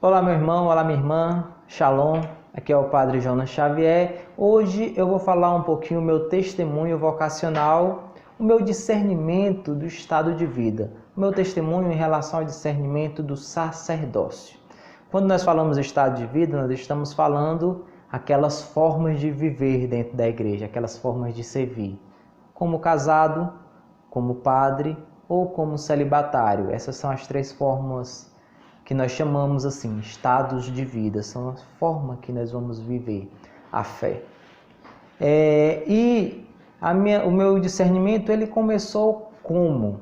Olá meu irmão, olá minha irmã, Shalom, aqui é o Padre Jonas Xavier. Hoje eu vou falar um pouquinho o meu testemunho vocacional, o meu discernimento do estado de vida, o meu testemunho em relação ao discernimento do sacerdócio. Quando nós falamos estado de vida, nós estamos falando aquelas formas de viver dentro da igreja, aquelas formas de servir, como casado, como padre ou como celibatário. Essas são as três formas que nós chamamos assim, estados de vida, são a forma que nós vamos viver a fé. O meu discernimento, ele começou como?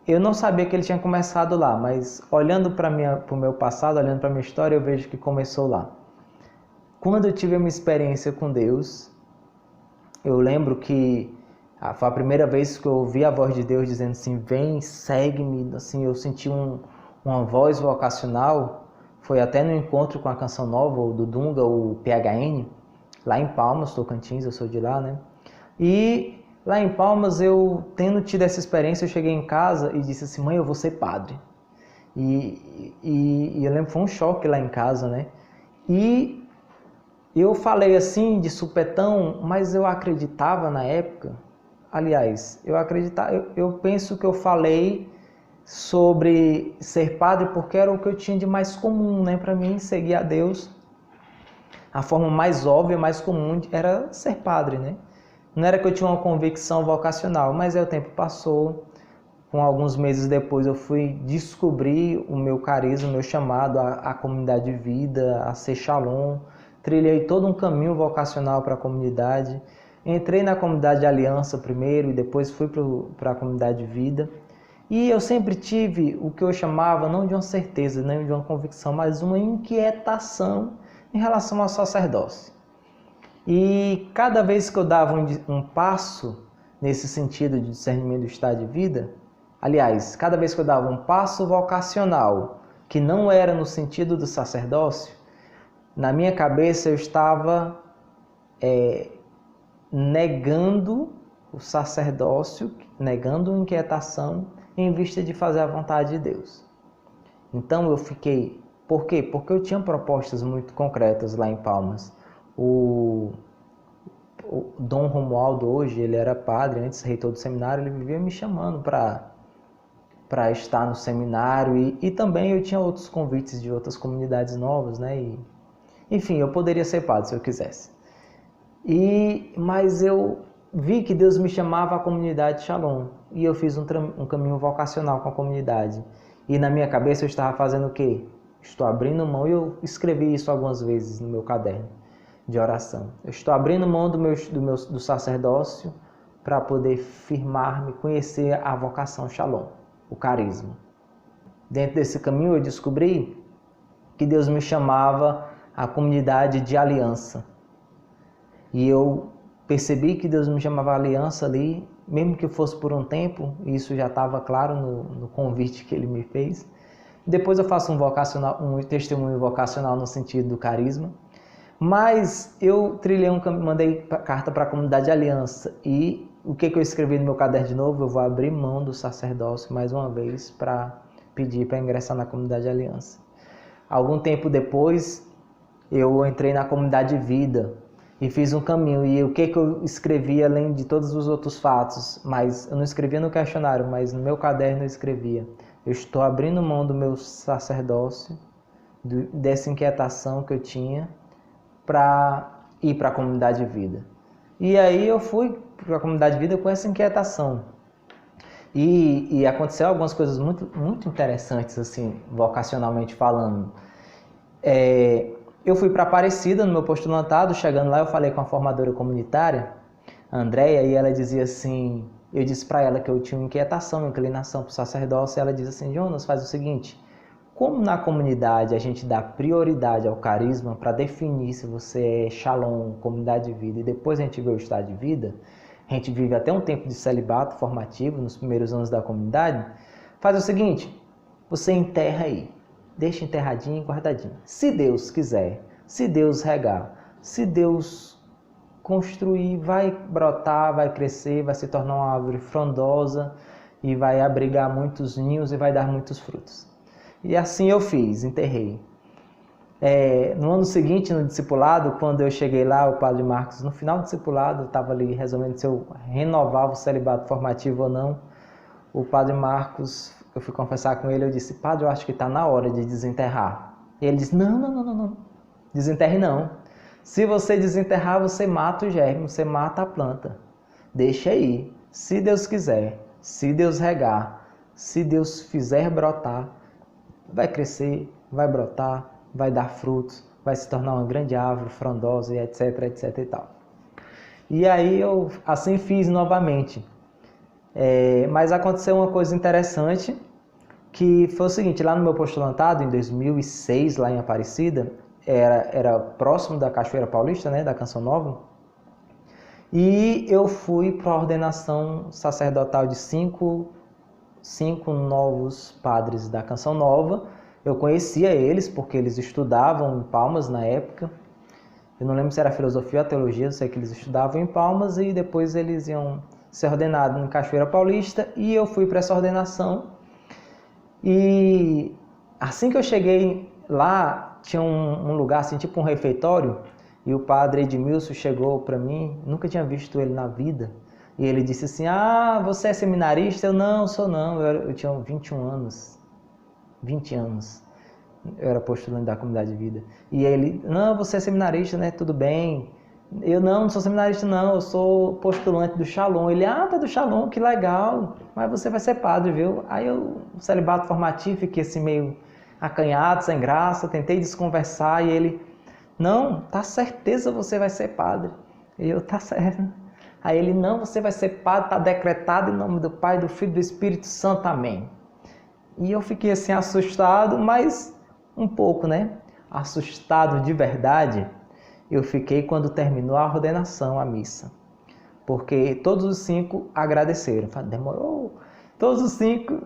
Eu não sabia que ele tinha começado lá, mas olhando para o meu passado, olhando para a minha história, eu vejo que começou lá. Quando eu tive uma experiência com Deus, eu lembro que foi a primeira vez que eu ouvi a voz de Deus dizendo assim, vem, segue-me, assim, eu senti uma voz vocacional, foi até no encontro com a Canção Nova, do Dunga, o PHN, lá em Palmas, Tocantins, eu sou de lá, né? E lá em Palmas, eu tendo tido essa experiência, eu cheguei em casa e disse assim, mãe, eu vou ser padre. E eu lembro que foi um choque lá em casa, né? E eu falei assim, de supetão, mas eu acreditava na época, aliás, eu penso que eu falei sobre ser padre porque era o que eu tinha de mais comum, né? Para mim, seguir a Deus, a forma mais óbvia, mais comum era ser padre, né? Não era que eu tinha uma convicção vocacional, mas aí o tempo passou. Com alguns meses depois eu fui descobrir o meu carisma, o meu chamado à comunidade de vida, a ser Shalom. Trilhei todo um caminho vocacional para a comunidade. Entrei na comunidade de Aliança primeiro e depois fui para a comunidade de vida. E eu sempre tive o que eu chamava, não de uma certeza, nem de uma convicção, mas uma inquietação em relação ao sacerdócio. E cada vez que eu dava um passo nesse sentido de discernimento do estado de vida, aliás, cada vez que eu dava um passo vocacional, que não era no sentido do sacerdócio, na minha cabeça eu estava negando o sacerdócio, negando a inquietação, em vista de fazer a vontade de Deus. Então eu fiquei... Por quê? Porque eu tinha propostas muito concretas lá em Palmas. O Dom Romualdo hoje, ele era padre, antes reitor do seminário, ele vivia me chamando para estar no seminário e também eu tinha outros convites de outras comunidades novas, né? Enfim, eu poderia ser padre se eu quisesse. Mas eu vi que Deus me chamava à comunidade Shalom e eu fiz um caminho vocacional com a comunidade. E na minha cabeça eu estava fazendo o quê? Estou abrindo mão, e eu escrevi isso algumas vezes no meu caderno de oração. Eu estou abrindo mão do sacerdócio para poder firmar-me, conhecer a vocação Shalom, o carisma. Dentro desse caminho eu descobri que Deus me chamava à comunidade de aliança. E eu percebi que Deus me chamava à aliança ali, mesmo que fosse por um tempo, e isso já estava claro no convite que ele me fez. Depois eu faço um testemunho vocacional no sentido do carisma. Mas eu trilhei mandei carta para a comunidade de aliança. E o que eu escrevi no meu caderno de novo? Eu vou abrir mão do sacerdócio mais uma vez para pedir para ingressar na comunidade de aliança. Algum tempo depois, eu entrei na comunidade de vida e fiz um caminho. E o que eu escrevi, além de todos os outros fatos, mas eu não escrevia no questionário, mas no meu caderno eu escrevia: eu estou abrindo mão do meu sacerdócio, dessa inquietação que eu tinha, para ir para a comunidade de vida. E aí eu fui para a comunidade de vida com essa inquietação. E aconteceu algumas coisas muito, muito interessantes, assim, vocacionalmente falando. Eu fui para Aparecida no meu postulantado, chegando lá eu falei com a formadora comunitária, a Andréia, e ela dizia assim, eu disse para ela que eu tinha uma inquietação, uma inclinação para o sacerdócio, e ela disse assim, Jonas, faz o seguinte, como na comunidade a gente dá prioridade ao carisma para definir se você é Shalom, comunidade de vida, e depois a gente vê o estado de vida, a gente vive até um tempo de celibato formativo nos primeiros anos da comunidade, faz o seguinte, você enterra aí, deixa enterradinho e guardadinho. Se Deus quiser, se Deus regar, se Deus construir, vai brotar, vai crescer, vai se tornar uma árvore frondosa e vai abrigar muitos ninhos e vai dar muitos frutos. E assim eu fiz, enterrei. No ano seguinte, no discipulado, quando eu cheguei lá, o padre Marcos, no final do discipulado, estava ali resolvendo se eu renovava o celibato formativo ou não. O padre Marcos, eu fui confessar com ele, eu disse, padre, eu acho que está na hora de desenterrar. E ele disse, não, desenterre não. Se você desenterrar, você mata o germe, você mata a planta. Deixa aí. Se Deus quiser, se Deus regar, se Deus fizer brotar, vai crescer, vai brotar, vai dar frutos, vai se tornar uma grande árvore frondosa, e etc, etc e tal. E aí eu assim fiz novamente. Mas aconteceu uma coisa interessante, que foi o seguinte, lá no meu postulantado, em 2006, lá em Aparecida, era próximo da Cachoeira Paulista, né, da Canção Nova, e eu fui para a ordenação sacerdotal de cinco novos padres da Canção Nova. Eu conhecia eles porque eles estudavam em Palmas na época. Eu não lembro se era filosofia ou teologia, eu sei que eles estudavam em Palmas e depois eles iam ser ordenados em Cachoeira Paulista e eu fui para essa ordenação. E assim que eu cheguei lá, tinha um lugar assim, tipo um refeitório, e o padre Edmilson chegou para mim, nunca tinha visto ele na vida, e ele disse assim, você é seminarista? Eu não, sou não, eu tinha 21 anos, 20 anos, eu era postulante da Comunidade de Vida. E ele, não, você é seminarista, né, tudo bem. Eu não sou seminarista não, eu sou postulante do Shalom. Ele, tá do Shalom, que legal, mas você vai ser padre, viu? Aí eu, no celibato formativo, fiquei assim meio acanhado, sem graça, tentei desconversar e ele, não, tá certeza você vai ser padre. E eu, tá certo. Aí ele, não, você vai ser padre, tá decretado em nome do Pai, do Filho e do Espírito Santo, amém. E eu fiquei assim assustado, mas um pouco, né? Assustado de verdade, eu fiquei quando terminou a ordenação, a missa. Porque todos os 5 agradeceram. Demorou. Todos os 5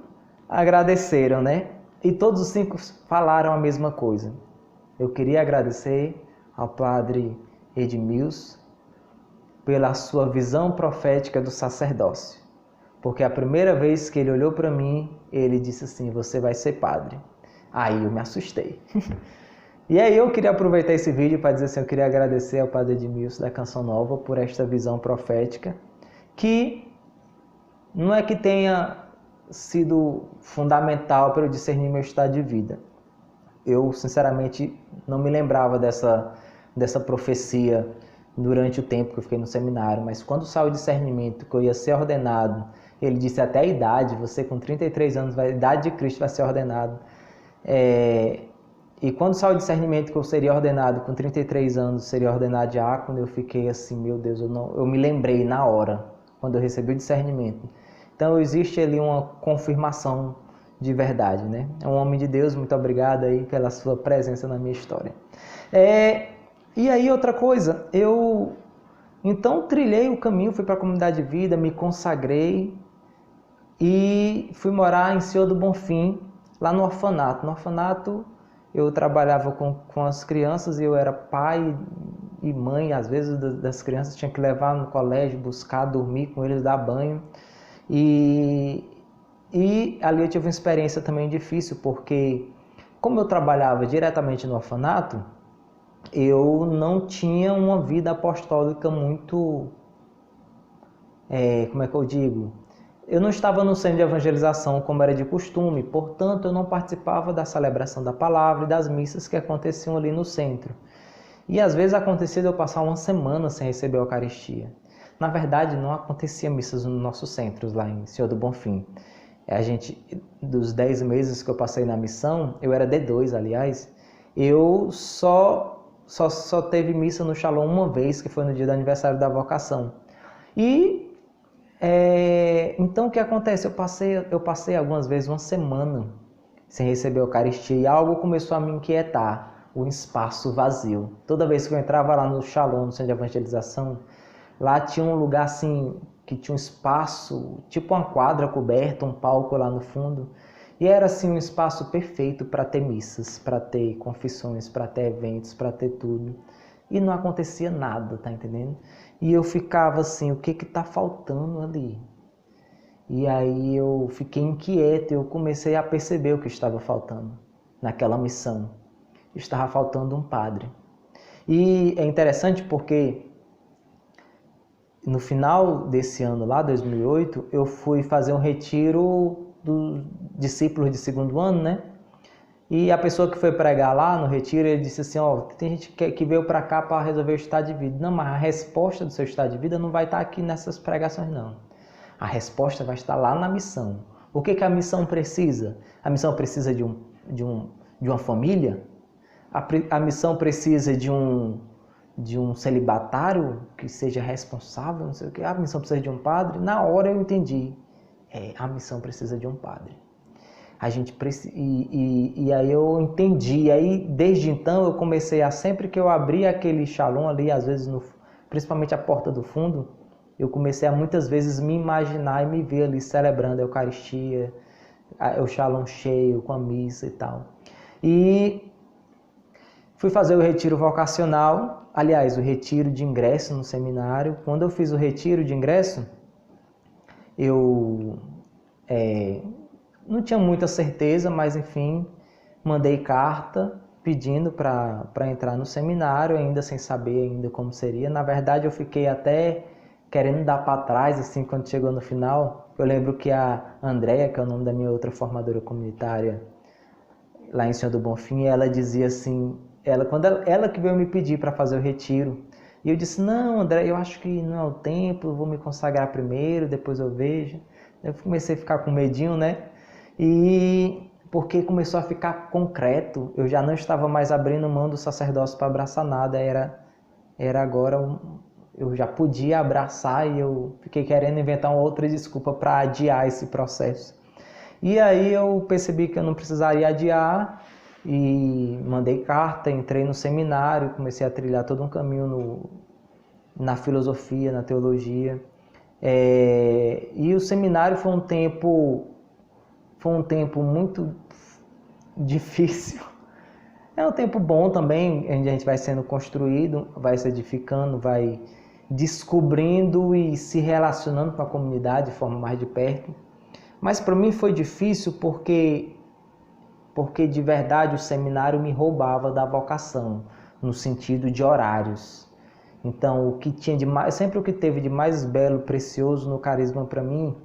agradeceram, né? E todos os 5 falaram a mesma coisa. Eu queria agradecer ao padre Edmilson pela sua visão profética do sacerdócio. Porque a primeira vez que ele olhou para mim, ele disse assim, você vai ser padre. Aí eu me assustei. E aí eu queria aproveitar esse vídeo para dizer assim, eu queria agradecer ao padre Edmilson da Canção Nova por esta visão profética, que não é que tenha sido fundamental para eu discernir meu estado de vida. Eu, sinceramente, não me lembrava dessa profecia durante o tempo que eu fiquei no seminário, mas quando saiu o discernimento que eu ia ser ordenado, ele disse até a idade, você com 33 anos, a idade de Cristo vai ser ordenado. E quando saiu o discernimento que eu seria ordenado com 33 anos, seria ordenado diácono, eu fiquei assim, meu Deus, eu me lembrei na hora, quando eu recebi o discernimento. Então existe ali uma confirmação de verdade, né? É um homem de Deus, muito obrigado aí pela sua presença na minha história. E aí outra coisa, eu então trilhei o caminho, fui para a Comunidade de Vida, me consagrei e fui morar em Senhor do Bonfim, lá no orfanato. No orfanato eu trabalhava com as crianças e eu era pai e mãe, às vezes, das crianças, tinha que levar no colégio, buscar, dormir com eles, dar banho. E ali eu tive uma experiência também difícil, porque como eu trabalhava diretamente no orfanato, eu não tinha uma vida apostólica muito, como é que eu digo? Eu não estava no centro de evangelização como era de costume, portanto eu não participava da celebração da palavra e das missas que aconteciam ali no centro. E às vezes acontecia de eu passar uma semana sem receber a Eucaristia. Na verdade, não acontecia missas nos nossos centros lá em Senhor do Bonfim. Dos 10 meses que eu passei na missão, eu era D2, aliás, eu só teve missa no Shalom uma vez, que foi no dia do aniversário da vocação. Então o que acontece? Eu passei algumas vezes uma semana sem receber a Eucaristia e algo começou a me inquietar, o espaço vazio. Toda vez que eu entrava lá no Shalom, no centro de evangelização, lá tinha um lugar assim, que tinha um espaço, tipo uma quadra coberta, um palco lá no fundo, e era assim um espaço perfeito para ter missas, para ter confissões, para ter eventos, para ter tudo. E não acontecia nada, tá entendendo? E eu ficava assim, o que está faltando ali? E aí eu fiquei inquieto, eu comecei a perceber o que estava faltando naquela missão. Estava faltando um padre. E é interessante porque no final desse ano lá, 2008, eu fui fazer um retiro dos discípulos de segundo ano, né? E a pessoa que foi pregar lá no retiro, ele disse assim, ó, tem gente que veio para cá para resolver o estado de vida. Não, mas a resposta do seu estado de vida não vai estar aqui nessas pregações, não. A resposta vai estar lá na missão. O que a missão precisa? A missão precisa de uma família? A missão precisa de um celibatário que seja responsável, não sei o que. A missão precisa de um padre? Na hora eu entendi. A missão precisa de um padre. A gente e aí eu entendi. Aí desde então eu comecei a, sempre que eu abria aquele shalom ali, às vezes principalmente a porta do fundo, eu comecei a muitas vezes me imaginar e me ver ali celebrando a Eucaristia, o shalom cheio com a missa e tal. E fui fazer o retiro vocacional, aliás, o retiro de ingresso no seminário. Quando eu fiz o retiro de ingresso, eu não tinha muita certeza, mas enfim, mandei carta pedindo para entrar no seminário, ainda sem saber ainda como seria. Na verdade, eu fiquei até querendo dar para trás, assim, quando chegou no final. Eu lembro que a Andréia, que é o nome da minha outra formadora comunitária, lá em Senhor do Bonfim, ela dizia assim, ela que veio me pedir para fazer o retiro. E eu disse, não, André, eu acho que não é o tempo, eu vou me consagrar primeiro, depois eu vejo. Eu comecei a ficar com medinho, né? E porque começou a ficar concreto, eu já não estava mais abrindo mão do sacerdócio para abraçar nada, era agora, eu já podia abraçar e eu fiquei querendo inventar uma outra desculpa para adiar esse processo. E aí eu percebi que eu não precisaria adiar e mandei carta, entrei no seminário, comecei a trilhar todo um caminho na filosofia, na teologia. E o seminário foi um tempo muito difícil. É um tempo bom também, onde a gente vai sendo construído, vai se edificando, vai descobrindo e se relacionando com a comunidade de forma mais de perto. Mas para mim foi difícil porque de verdade o seminário me roubava da vocação, no sentido de horários. Então, o que tinha de mais, sempre o que teve de mais belo, precioso no carisma para mim,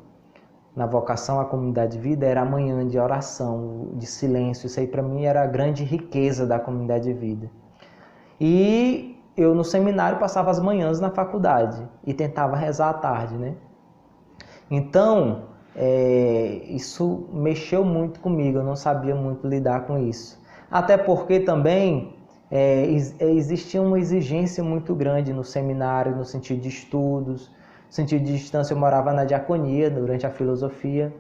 na vocação à comunidade de vida, era a manhã de oração, de silêncio. Isso aí para mim era a grande riqueza da comunidade de vida. E eu no seminário passava as manhãs na faculdade e tentava rezar à tarde, né? Então, isso mexeu muito comigo, eu não sabia muito lidar com isso. Até porque também existia uma exigência muito grande no seminário, no sentido de estudos, no sentido de distância. Eu morava na diaconia durante a filosofia,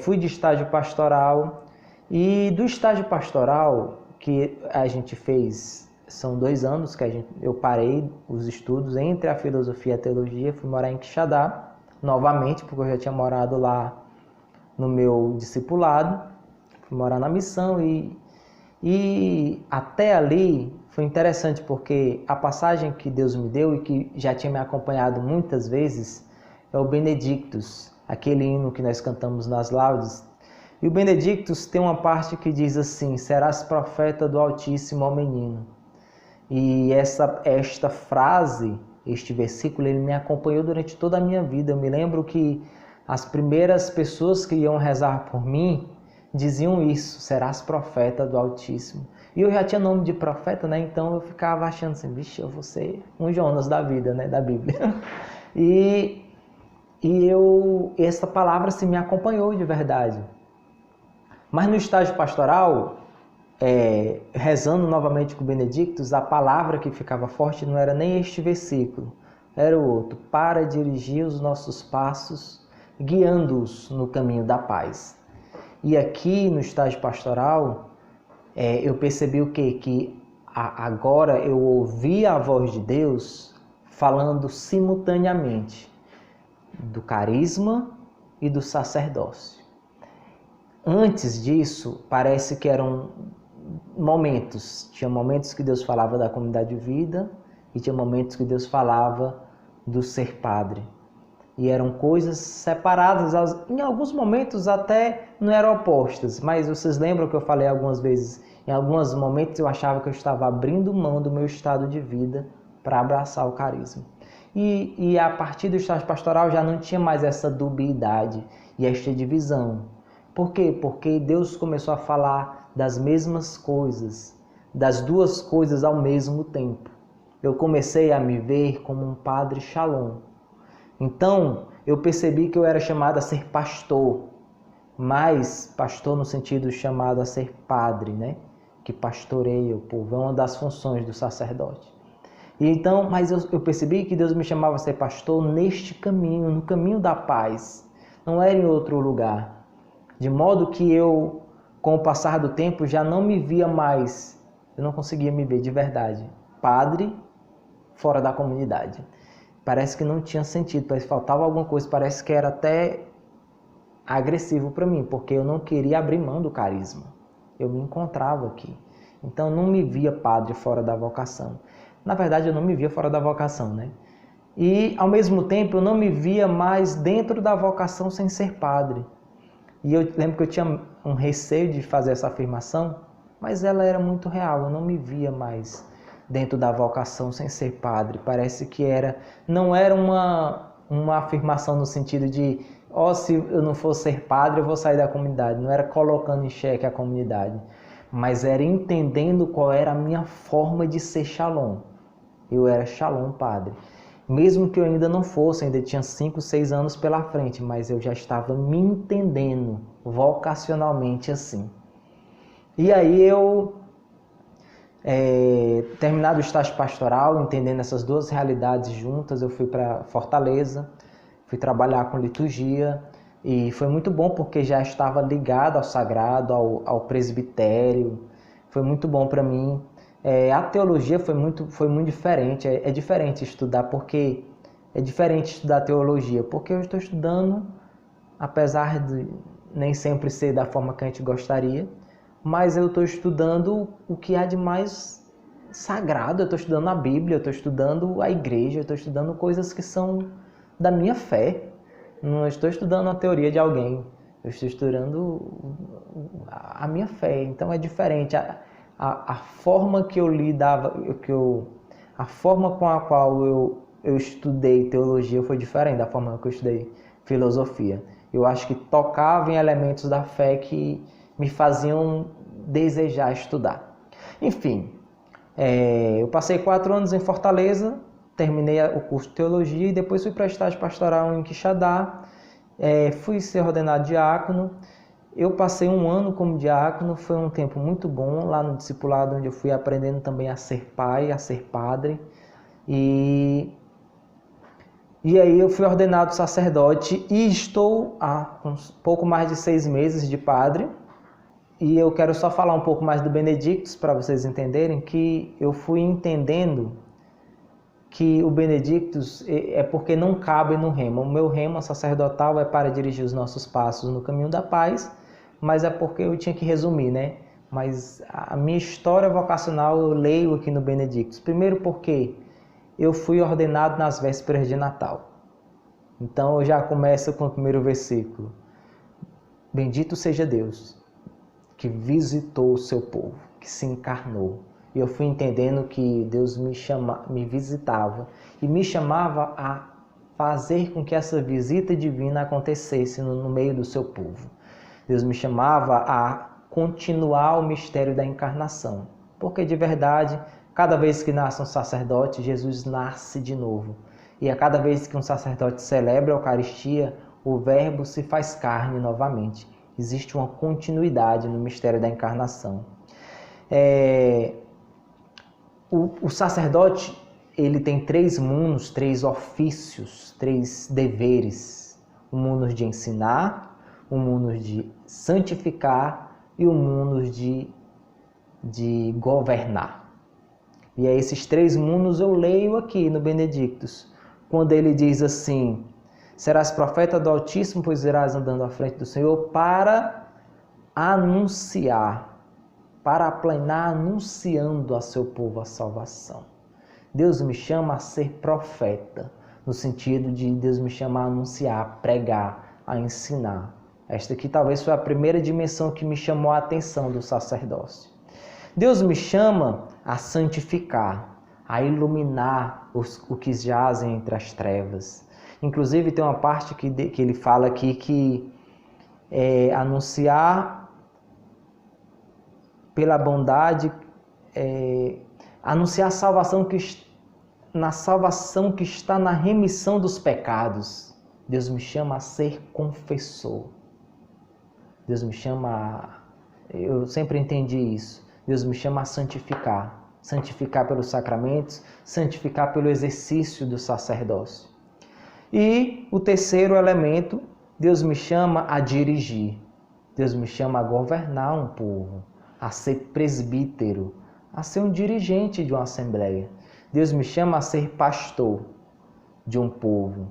fui de estágio pastoral, e do estágio pastoral que a gente fez, são 2 anos que eu parei os estudos entre a filosofia e a teologia, fui morar em Quixadá, novamente, porque eu já tinha morado lá no meu discipulado, fui morar na missão e até ali foi interessante porque a passagem que Deus me deu e que já tinha me acompanhado muitas vezes é o Benedictus, aquele hino que nós cantamos nas laudes. E o Benedictus tem uma parte que diz assim: serás profeta do Altíssimo, ó menino. E esta frase, este versículo, ele me acompanhou durante toda a minha vida. Eu me lembro que as primeiras pessoas que iam rezar por mim diziam isso: serás profeta do Altíssimo. E eu já tinha nome de profeta, né? Então eu ficava achando assim, vixe, eu vou ser um Jonas da vida, né? Da Bíblia. E essa palavra assim, me acompanhou de verdade. Mas no estágio pastoral, rezando novamente com o Benedictus, a palavra que ficava forte não era nem este versículo, era o outro: para dirigir os nossos passos, guiando-os no caminho da paz. E aqui no estágio pastoral, eu percebi o quê? Que agora eu ouvi a voz de Deus falando simultaneamente do carisma e do sacerdócio. Antes disso, parece que eram momentos. Tinha momentos que Deus falava da comunidade de vida e tinha momentos que Deus falava do ser padre. E eram coisas separadas, em alguns momentos até não eram opostas, mas vocês lembram que eu falei algumas vezes, em alguns momentos eu achava que eu estava abrindo mão do meu estado de vida para abraçar o carisma. E a partir do estágio pastoral já não tinha mais essa dubiedade e esta divisão. Por quê? Porque Deus começou a falar das mesmas coisas, das duas coisas ao mesmo tempo. Eu comecei a me ver como um padre Shalom. Então, eu percebi que eu era chamado a ser pastor, mas pastor no sentido chamado a ser padre, né? Que pastoreia o povo, é uma das funções do sacerdote. E então, mas eu percebi que Deus me chamava a ser pastor neste caminho, no caminho da paz, não era em outro lugar. De modo que eu, com o passar do tempo, já não me via mais, eu não conseguia me ver de verdade, padre fora da comunidade. Parece que não tinha sentido, parece que faltava alguma coisa, parece que era até agressivo para mim, porque eu não queria abrir mão do carisma. Eu me encontrava aqui. Então, eu não me via padre fora da vocação. Na verdade, eu não me via fora da vocação, né? E, ao mesmo tempo, eu não me via mais dentro da vocação sem ser padre. E eu lembro que eu tinha um receio de fazer essa afirmação, mas ela era muito real. Eu não me via mais dentro da vocação sem ser padre. Parece que não era uma afirmação no sentido de, se eu não for ser padre, eu vou sair da comunidade. Não era colocando em xeque a comunidade, mas era entendendo qual era a minha forma de ser Shalom. Eu era Shalom padre. Mesmo que eu ainda não fosse, ainda tinha 5, 6 anos pela frente, mas eu já estava me entendendo vocacionalmente assim. E aí eu, terminado o estágio pastoral, entendendo essas duas realidades juntas, eu fui para Fortaleza, fui trabalhar com liturgia, e foi muito bom porque já estava ligado ao sagrado, ao presbitério, foi muito bom para mim. A teologia foi muito diferente, é diferente estudar, porque é diferente estudar teologia, porque eu estou estudando, apesar de nem sempre ser da forma que a gente gostaria, mas eu estou estudando o que há de mais sagrado, eu estou estudando a Bíblia, eu estou estudando a igreja, eu estou estudando coisas que são da minha fé, não estou estudando a teoria de alguém, eu estou estudando a minha fé, então é diferente. A forma que eu lidava, a forma com a qual eu estudei teologia foi diferente da forma que eu estudei filosofia. Eu acho que tocava em elementos da fé que me faziam desejar estudar. Enfim, eu passei 4 anos em Fortaleza, terminei o curso de teologia e depois fui para estágio pastoral em Quixadá, fui ser ordenado diácono. Eu passei 1 ano como diácono, foi um tempo muito bom lá no discipulado, onde eu fui aprendendo também a ser pai, a ser padre. E aí eu fui ordenado sacerdote e estou há um pouco mais de 6 meses de padre. E eu quero só falar um pouco mais do Benedictus para vocês entenderem que eu fui entendendo que o Benedictus é porque não cabe no rema. O meu rema sacerdotal é para dirigir os nossos passos no caminho da paz, mas é porque eu tinha que resumir, né? Mas a minha história vocacional eu leio aqui no Benedictus. Primeiro porque eu fui ordenado nas vésperas de Natal. Então eu já começo com o primeiro versículo. Bendito seja Deus que visitou o seu povo, que se encarnou. E eu fui entendendo que Deus me visitava e me chamava a fazer com que essa visita divina acontecesse no meio do seu povo. Deus me chamava a continuar o mistério da encarnação, porque de verdade, cada vez que nasce um sacerdote, Jesus nasce de novo. E a cada vez que um sacerdote celebra a Eucaristia, o Verbo se faz carne novamente. Existe uma continuidade no mistério da encarnação. O sacerdote, ele tem 3 mundos, 3 ofícios, 3 deveres. O mundo de ensinar, o mundo de santificar e o mundo de governar. E é esses 3 mundos eu leio aqui no Benedictus, quando ele diz assim: serás profeta do Altíssimo, pois irás andando à frente do Senhor para anunciar, para aplanar, anunciando a seu povo a salvação. Deus me chama a ser profeta. no sentido de Deus me chama a anunciar, a pregar, a ensinar. Esta aqui talvez foi a primeira dimensão que me chamou a atenção do sacerdócio. Deus me chama a santificar, a iluminar o que jazem entre as trevas. Inclusive tem uma parte que ele fala aqui que é anunciar pela bondade, anunciar a salvação na salvação que está na remissão dos pecados. Deus me chama a ser confessor. Deus me chama eu sempre entendi isso. Deus me chama a santificar. Santificar pelos sacramentos, santificar pelo exercício do sacerdócio. E o terceiro elemento, Deus me chama a dirigir. Deus me chama a governar um povo, a ser presbítero, a ser um dirigente de uma assembleia. Deus me chama a ser pastor de um povo,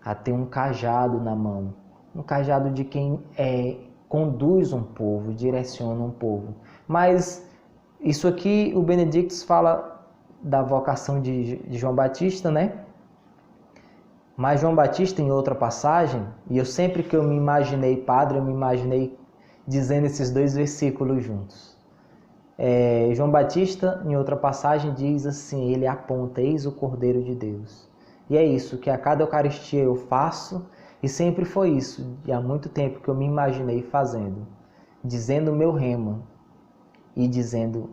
a ter um cajado na mão, um cajado de quem conduz um povo, direciona um povo. Mas isso aqui o Benedictus fala da vocação de João Batista, né? Mas João Batista, em outra passagem, e eu sempre que eu me imaginei padre, eu me imaginei dizendo esses dois versículos juntos. João Batista, em outra passagem, diz assim, ele aponta, eis o Cordeiro de Deus. E é isso que a cada Eucaristia eu faço, e sempre foi isso, e há muito tempo que eu me imaginei fazendo, dizendo o meu rema, e dizendo,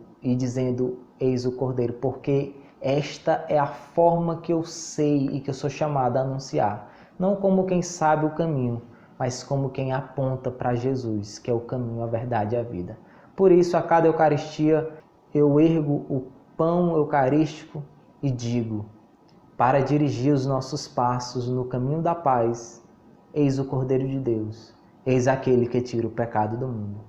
eis o Cordeiro, porque esta é a forma que eu sei e que eu sou chamado a anunciar. Não como quem sabe o caminho, mas como quem aponta para Jesus, que é o caminho, a verdade e a vida. Por isso, a cada Eucaristia, eu ergo o pão eucarístico e digo, para dirigir os nossos passos no caminho da paz, eis o Cordeiro de Deus, eis aquele que tira o pecado do mundo.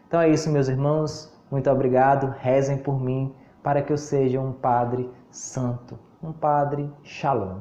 Então é isso, meus irmãos. Muito obrigado. Rezem por mim, para que eu seja um padre santo, um padre Shalom.